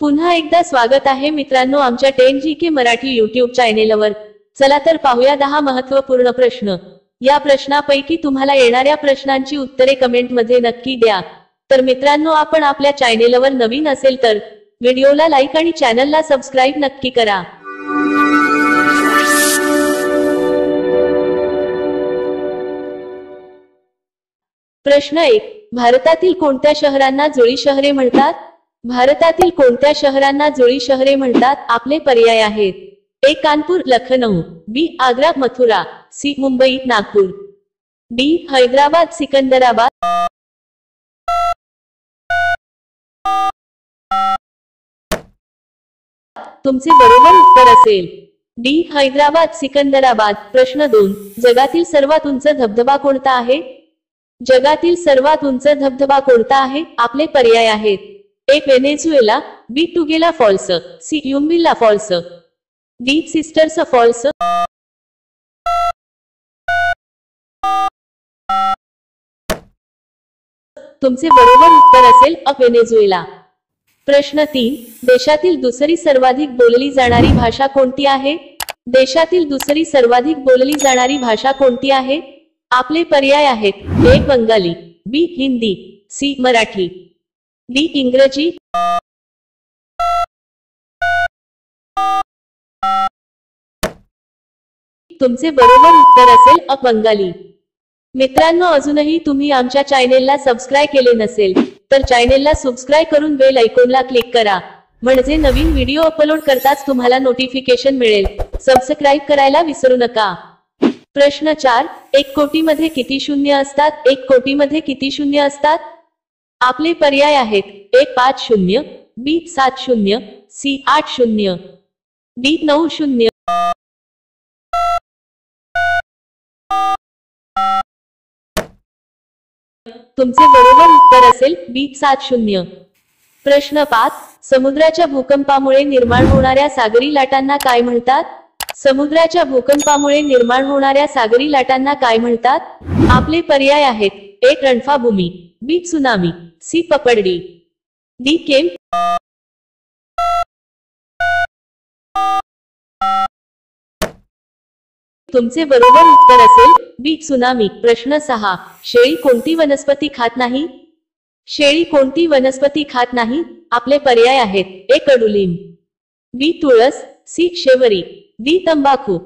पुन्हा एकदा स्वागत आहे मित्रांनो आमच्या 10GK मराठी YouTube चॅनेलवर। चला तर पाहूया 10 महत्त्वपूर्ण प्रश्न। या प्रश्नापैकी तुम्हाला येणाऱ्या प्रश्नांची उत्तरे कमेंट मध्ये नक्की द्या। तर मित्रांनो आपण आपल्या चॅनेलवर नवीन असेल तर व्हिडिओला लाईक आणि चॅनलला सबस्क्राइब नक्की करा। प्रश्न 1, भारतातील कोणत्या शहरांना जुळी शहरे म्हणतात? भारतातील कोणत्या शहरांना जुळी शहरे म्हणतात? आपले पर्याय आहेत। ए कानपूर, लखनऊ, बी आग्रा, मथुरा, सी मुंबई, नागपूर, डी हैदराबाद, सिकंदराबाद। तुमचे बरोबर उत्तर असेल डी हैदराबाद, सिकंदराबाद। प्रश्न 2, जगातील सर्वात उंच धबधबा कोणता आहे? जगातील सर्वात उंच धबधबा कोणता आहे? आपले पर्याय आहेत। A Venezuela, B Tugela Falls, C Yumbilla Falls, D Sisters Falls. तुमचे बरोबर उत्तर असेल अ वेनेझुएला। प्रश्न 3, देशातील दुसरी सर्वाधिक बोलली जाणारी भाषा कोणती आहे? देशातील दुसरी सर्वाधिक बोलली जाणारी भाषा कोणती आहे? आपले पर्याय आहेत। ए बंगाली, बी हिंदी, सी मराठी, डी इंग्रजी। तुमचे बरोबर उत्तर असेल अ बंगाली। मित्रांनो अजूनही तुम्ही आमच्या चॅनेलला सबस्क्राइब केले नसेल तर चॅनेलला सबस्क्राइब करून बेल आयकॉनला क्लिक करा, म्हणजे नवीन व्हिडिओ अपलोड करताच तुम्हाला नोटिफिकेशन मिळेल। सबस्क्राइब करायला विसरू नका। प्रश्न 4, 1 कोटीमध्ये किती शून्य असतात? 1 कोटीमध्ये किती शून्य असतात? आपले पर्याय आहेत। ए 5 शून्य, बी 7 शून्य, सी 8 शून्य, डी 9 शून्य। तुमचे बरोबर उत्तर असेल बी 7 शून्य। प्रश्न 5, समुद्राच्या भूकंपामुळे निर्माण होणाऱ्या सागरी लाटांना काय म्हणतात? समुद्राच्या भूकंपामुळे निर्माण होणाऱ्या सागरी लाटांना काय म्हणतात? आपले पर्याय आहेत। ए रणफाभूमी, बी त्सुनामी, सी पपडडी, डी केम। तुमचे बरोबर उत्तर असेल बी त्सुनामी। प्रश्न 6, शेळी कोणती वनस्पती खात नाही? शेळी कोणती वनस्पती खात नाही? आपले पर्याय आहेत। ए कडुलिंब, बी तुळस, सी शेवरी, डी तंबाखू।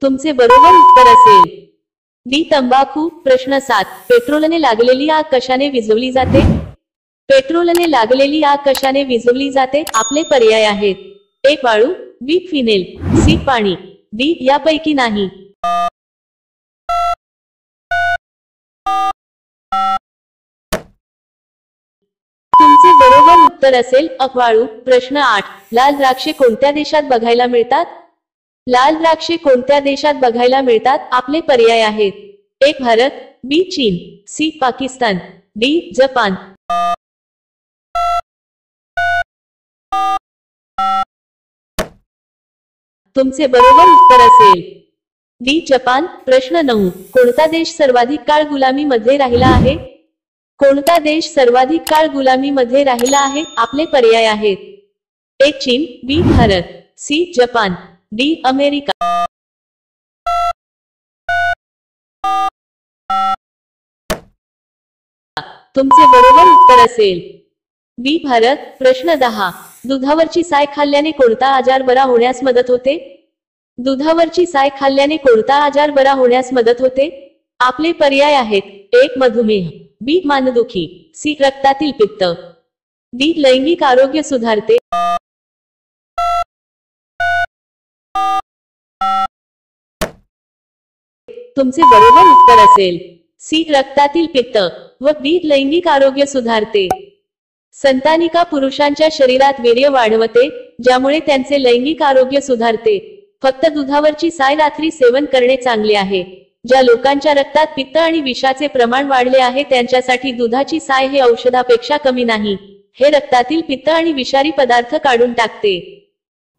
तुमचे बरोबर उत्तर असेल डी तंबाखू। प्रश्न 7, पेट्रोलने लागलेली आग कशाने विझवली जाते? पेट्रोलने लागलेली आग कशाने विझवली जाते? आपले पर्याय आहेत। ए वाळू, बी फिनेल, सी पाणी, डी यापैकी नाही। तुमचे बरोबर उत्तर असेल अ वाळू। प्रश्न 8, लाल द्राक्षे कोणत्या देशात बघायला मिळतात? लाल द्राक्षे कोणत्या देशात बघायला मिळतात? आपले पर्याय आहेत। ए भारत, बी चीन, सी पाकिस्तान, डी जपान। तुमचे बरोबर उत्तर असेल डी जपान। प्रश्न 9, कोणता देश सर्वाधिक काळ गुलामी मध्ये राहिला आहे? कोणता देश सर्वाधिक काळ गुलामी मध्ये राहिला आहे? आपले पर्याय आहेत। ए चीन, B Bharat, C Japan, D America. तुमचे बरोबर उत्तर असेल बी भारत। प्रश्न 10, दुधावरची साय खाल्ल्याने कोणता आजार बरा होण्यास मदत होते? दुधावरची साय खाल्ल्याने कोणता आजार बरा होण्यास मदत होते? आपले पर्याय आहेत। एक मधुमेह, बी मानदुखी, सी रक्तातील पित्त, डी लैंगिक आरोग्य सुधारते। तुमचे बरोबर उत्तर असेल सी रक्तातील पित्त व डी लैंगिक आरोग्य सुधारते। संतानिका पुरुषांच्या शरीरात वीर्य वाढवते, ज्यामुळे त्यांचे लैंगिक आरोग्य सुधारते। फक्त दुधावरची साय रात्री सेवन करणे चांगले आहे। ज्या लोकांच्या रक्तात पित्त आणि विषाचे प्रमाण वाढले आहे त्यांच्यासाठी दुधाची साय हे औषधापेक्षा कमी नाही। हे रक्तातील पित्त आणि विषारी पदार्थ काढून टाकते।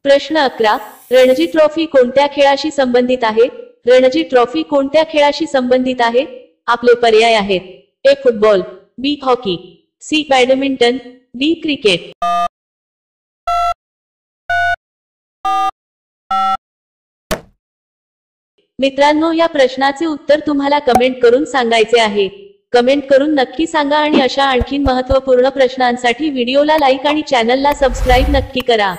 प्रश्न 11, रणजी ट्रॉफी कोणत्या खेळाशी संबंधित आहे? रणजी ट्रॉफी कोणत्या खेळाशी संबंधित आहे? आपले पर्याय आहेत: A football, B hockey, C badminton, D cricket. मित्रांनो, या प्रश्नाचे उत्तर तुम्हाला कमेंट करून सांगायचे आहे. कमेंट करून नक्की सांगा आणि अशा आणखीन महत्त्वपूर्ण प्रश्नांसाठी व्हिडिओला लाईक आणि चॅनलला सबस्क्राईब नक्की करा.